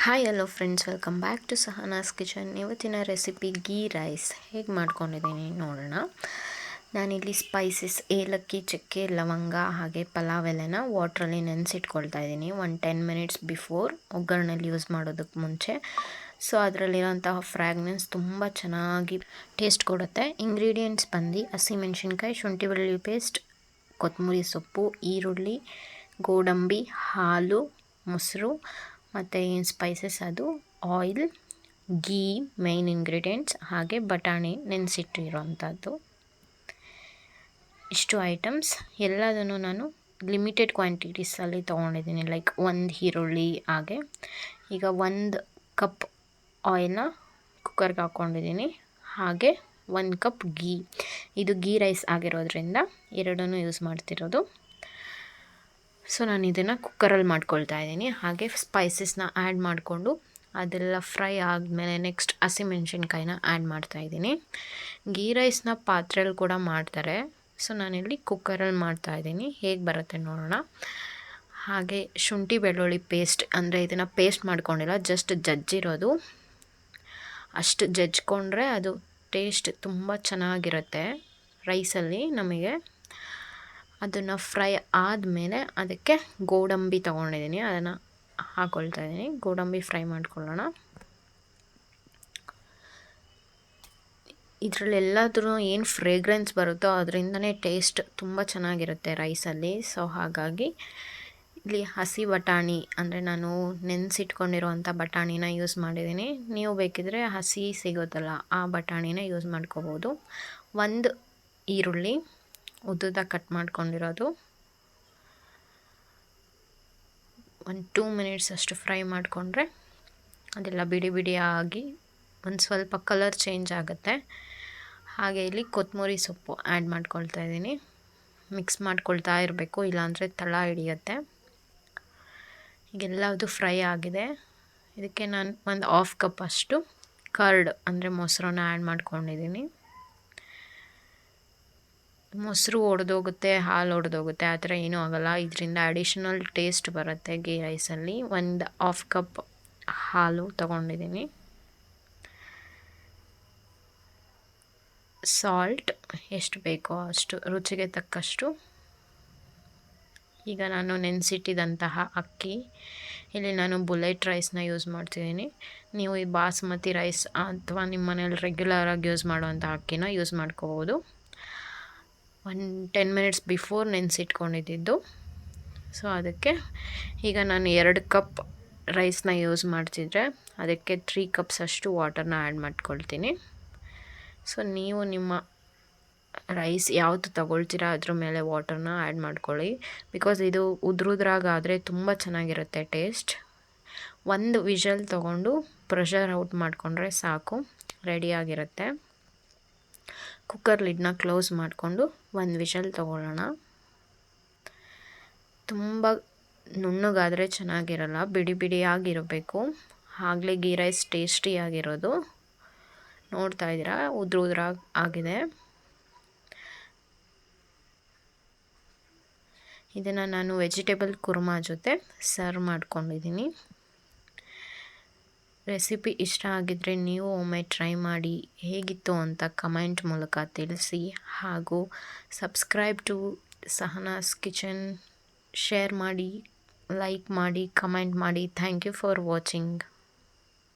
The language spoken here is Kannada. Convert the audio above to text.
Hi hello friends, welcome back to Sahana's kitchen. ಇವತ್ತಿನ ರೆಸಿಪಿ ಗೀ ರೈಸ್ ಹೇಗೆ ಮಾಡ್ಕೊಂಡಿದ್ದೀನಿ ನೋಡೋಣ. ನಾನಿಲ್ಲಿ ಸ್ಪೈಸಸ್ ಏಲಕ್ಕಿ, ಚಕ್ಕೆ, ಲವಂಗ ಹಾಗೆ ಪಲಾವ್ ಎಲೆನ ವಾಟ್ರಲ್ಲಿ ನೆನೆಸಿಟ್ಕೊಳ್ತಾ ಇದ್ದೀನಿ 10 ಮಿನಿಟ್ಸ್ ಬಿಫೋರ್ ಒಗ್ಗರಣೆಲಿ ಯೂಸ್ ಮಾಡೋದಕ್ಕೆ ಮುಂಚೆ. ಸೊ ಅದರಲ್ಲಿರೋಂತಹ ಫ್ರ್ಯಾಗ್ನೆನ್ಸ್ ತುಂಬ ಚೆನ್ನಾಗಿ ಟೇಸ್ಟ್ ಕೊಡುತ್ತೆ. ಇಂಗ್ರೀಡಿಯೆಂಟ್ಸ್ ಬಂದು ಹಸಿಮೆಣ್ಸಿನ್ಕಾಯಿ, ಶುಂಠಿ ಬೆಳ್ಳುಳ್ಳಿ ಪೇಸ್ಟ್, ಕೊತ್ತಂಬರಿ ಸೊಪ್ಪು, ಈರುಳ್ಳಿ, ಗೋಡಂಬಿ, ಹಾಲು, ಮೊಸರು ಮತ್ತು ಏನು ಸ್ಪೈಸಸ್ ಅದು ಆಯಿಲ್, ಗೀ ಮೇಯ್ನ್ ಇಂಗ್ರೀಡಿಯೆಂಟ್ಸ್, ಹಾಗೆ ಬಟಾಣಿ ನೆನೆಸಿಟ್ಟಿರೋವಂಥದ್ದು. ಇಷ್ಟು ಐಟಮ್ಸ್ ಎಲ್ಲದನ್ನು ನಾನು ಲಿಮಿಟೆಡ್ ಕ್ವಾಂಟಿಟೀಸಲ್ಲಿ ತೊಗೊಂಡಿದ್ದೀನಿ. ಲೈಕ್ ಒಂದು ಈರುಳ್ಳಿ, ಹಾಗೆ ಈಗ 1 ಕಪ್ ಆಯಿಲ್ನ ಕುಕ್ಕರ್ಗೆ ಹಾಕ್ಕೊಂಡಿದ್ದೀನಿ, ಹಾಗೆ 1 ಕಪ್ ಗೀ. ಇದು ಗೀ ರೈಸ್ ಆಗಿರೋದ್ರಿಂದ ಎರಡನ್ನೂ ಯೂಸ್ ಮಾಡ್ತಿರೋದು. ಸೊ ನಾನು ಇದನ್ನು ಕುಕ್ಕರಲ್ಲಿ ಮಾಡ್ಕೊಳ್ತಾ ಇದ್ದೀನಿ. ಹಾಗೆ ಸ್ಪೈಸಸ್ನ ಆ್ಯಡ್ ಮಾಡಿಕೊಂಡು ಅದೆಲ್ಲ ಫ್ರೈ ಆದಮೇಲೆ ನೆಕ್ಸ್ಟ್ ಹಸಿಮೆಣ್ಸಿನ್ಕಾಯಿನ ಆ್ಯಡ್ ಮಾಡ್ತಾಯಿದ್ದೀನಿ. ಗೀ ರೈಸ್ನ ಪಾತ್ರೆಯಲ್ಲಿ ಕೂಡ ಮಾಡ್ತಾರೆ. ಸೊ ನಾನಿಲ್ಲಿ ಕುಕ್ಕರಲ್ಲಿ ಮಾಡ್ತಾಯಿದ್ದೀನಿ, ಹೇಗೆ ಬರುತ್ತೆ ನೋಡೋಣ. ಹಾಗೆ ಶುಂಠಿ ಬೆಳ್ಳುಳ್ಳಿ ಪೇಸ್ಟ್, ಅಂದರೆ ಇದನ್ನು ಪೇಸ್ಟ್ ಮಾಡ್ಕೊಂಡಿಲ್ಲ, ಜಸ್ಟ್ ಜಜ್ಜಿರೋದು. ಅಷ್ಟು ಜಜ್ಜಿಕೊಂಡ್ರೆ ಅದು ಟೇಸ್ಟ್ ತುಂಬ ಚೆನ್ನಾಗಿರುತ್ತೆ ರೈಸಲ್ಲಿ ನಮಗೆ. ಅದನ್ನು ಫ್ರೈ ಆದಮೇಲೆ ಅದಕ್ಕೆ ಗೋಡಂಬಿ ತೊಗೊಂಡಿದ್ದೀನಿ, ಅದನ್ನು ಹಾಕ್ಕೊಳ್ತಾ ಇದ್ದೀನಿ. ಗೋಡಂಬಿ ಫ್ರೈ ಮಾಡ್ಕೊಳ್ಳೋಣ. ಇದರಲ್ಲೆಲ್ಲದ್ರೂ ಏನು ಫ್ರೇಗ್ರೆನ್ಸ್ ಬರುತ್ತೋ ಅದರಿಂದನೇ ಟೇಸ್ಟ್ ತುಂಬ ಚೆನ್ನಾಗಿರುತ್ತೆ ರೈಸಲ್ಲಿ. ಸೊ ಹಾಗಾಗಿ ಇಲ್ಲಿ ಹಸಿ ಬಟಾಣಿ, ಅಂದರೆ ನಾನು ನೆನೆಸಿಟ್ಕೊಂಡಿರೋವಂಥ ಬಟಾಣಿನ ಯೂಸ್ ಮಾಡಿದ್ದೀನಿ. ನೀವು ಬೇಕಿದ್ರೆ ಹಸಿ ಸಿಗೋದಲ್ಲ ಆ ಬಟಾಣಿನ ಯೂಸ್ ಮಾಡ್ಕೋಬೋದು. 1 ಈರುಳ್ಳಿ ಉದ್ದುದ ಕಟ್ ಮಾಡ್ಕೊಂಡಿರೋದು, 2 ಮಿನಿಟ್ಸ್ ಅಷ್ಟು ಫ್ರೈ ಮಾಡಿಕೊಂಡ್ರೆ ಅದೆಲ್ಲ ಬಿಡಿ ಬಿಡಿಯಾಗಿ ಒಂದು ಸ್ವಲ್ಪ ಕಲರ್ ಚೇಂಜ್ ಆಗುತ್ತೆ. ಹಾಗೆ ಇಲ್ಲಿ ಕೊತ್ತಂಬರಿ ಸೊಪ್ಪು ಆ್ಯಡ್ ಮಾಡ್ಕೊಳ್ತಾ ಇದ್ದೀನಿ. ಮಿಕ್ಸ್ ಮಾಡ್ಕೊಳ್ತಾ ಇರಬೇಕು, ಇಲ್ಲಾಂದರೆ ತಳ ಹಿಡಿಯುತ್ತೆ. ಈಗೆಲ್ಲದು ಫ್ರೈ ಆಗಿದೆ. ಇದಕ್ಕೆ ನಾನು 1/2 ಕಪ್ ಅಷ್ಟು ಕರ್ಡ್, ಅಂದರೆ ಮೊಸರನ್ನ ಆ್ಯಡ್ ಮಾಡ್ಕೊಂಡಿದ್ದೀನಿ. ಮೊಸರು ಒಡೆದೋಗುತ್ತೆ, ಹಾಲು ಒಡೆದೋಗುತ್ತೆ, ಆ ಥರ ಏನೂ ಆಗೋಲ್ಲ. ಇದರಿಂದ ಅಡಿಷನಲ್ ಟೇಸ್ಟ್ ಬರುತ್ತೆ ಗೀ ರೈಸಲ್ಲಿ. 1/2 ಕಪ್ ಹಾಲು ತೊಗೊಂಡಿದ್ದೀನಿ. ಸಾಲ್ಟ್ ಎಷ್ಟು ಬೇಕೋ ಅಷ್ಟು, ರುಚಿಗೆ ತಕ್ಕಷ್ಟು. ಈಗ ನಾನು ನೆನೆಸಿಟ್ಟಿದ್ದಂತಹ ಅಕ್ಕಿ, ಇಲ್ಲಿ ನಾನು ಬುಲೆಟ್ ರೈಸ್ನ ಯೂಸ್ ಮಾಡ್ತಿದ್ದೀನಿ. ನೀವು ಈ ಬಾಸುಮತಿ ರೈಸ್ ಅಥವಾ ನಿಮ್ಮ ಮನೇಲಿ ರೆಗ್ಯುಲರಾಗಿ ಯೂಸ್ ಮಾಡುವಂಥ ಅಕ್ಕಿನ ಯೂಸ್ ಮಾಡ್ಕೋಬೋದು. 10 ಮಿನಿಟ್ಸ್ ಬಿಫೋರ್ ನೆನೆಸಿಟ್ಕೊಂಡಿದ್ದು. ಸೊ ಅದಕ್ಕೆ ಈಗ ನಾನು 2 ಕಪ್ ರೈಸ್ನ ಯೂಸ್ ಮಾಡ್ತಿದ್ರೆ ಅದಕ್ಕೆ 3 ಕಪ್ಸ್ ಅಷ್ಟು ವಾಟರ್ನ ಆ್ಯಡ್ ಮಾಡ್ಕೊಳ್ತೀನಿ. ಸೊ ನೀವು ನಿಮ್ಮ ರೈಸ್ ಯಾವುದು ತಗೊಳ್ತೀರಾ ಅದ್ರ ಮೇಲೆ ವಾಟರ್ನ ಆ್ಯಡ್ ಮಾಡ್ಕೊಳ್ಳಿ. ಬಿಕಾಸ್ ಇದು ಉದ್ರಾಗಾದರೆ ತುಂಬ ಚೆನ್ನಾಗಿರುತ್ತೆ ಟೇಸ್ಟ್. 1 ವಿಷಲ್ ತೊಗೊಂಡು ಪ್ರೆಷರ್ ಔಟ್ ಮಾಡಿಕೊಂಡ್ರೆ ಸಾಕು, ರೆಡಿಯಾಗಿರುತ್ತೆ. ಕುಕ್ಕರ್ ಲಿಡ್ನ ಕ್ಲೋಸ್ ಮಾಡಿಕೊಂಡು 1 ವಿಷಲ್ ತೊಗೊಳ್ಳೋಣ. ತುಂಬ ನುಣ್ಣಗಾದರೆ ಚೆನ್ನಾಗಿರಲ್ಲ, ಬಿಡಿ ಬಿಡಿಯಾಗಿರಬೇಕು, ಆಗಲೇ ಗೀ ರೈಸ್ ಟೇಸ್ಟಿಯಾಗಿರೋದು. ನೋಡ್ತಾ ಇದ್ದೀರಾ ಉದ್ರಾಗಿ ಆಗಿದೆ. ಇದನ್ನು ನಾನು ವೆಜಿಟೇಬಲ್ ಕುರ್ಮಾ ಜೊತೆ ಸರ್ವ್ ಮಾಡ್ಕೊಂಡಿದ್ದೀನಿ. ರೆಸಿಪಿ ಇಷ್ಟ ಆಗಿದ್ದರೆ ನೀವು ಒಮ್ಮೆ ಟ್ರೈ ಮಾಡಿ, ಹೇಗಿತ್ತು ಅಂತ ಕಮೆಂಟ್ ಮೂಲಕ ತಿಳಿಸಿ. ಹಾಗೂ subscribe to Sahana's kitchen, share ಮಾಡಿ, ಲೈಕ್ ಮಾಡಿ, ಕಮೆಂಟ್ ಮಾಡಿ. Thank you for watching.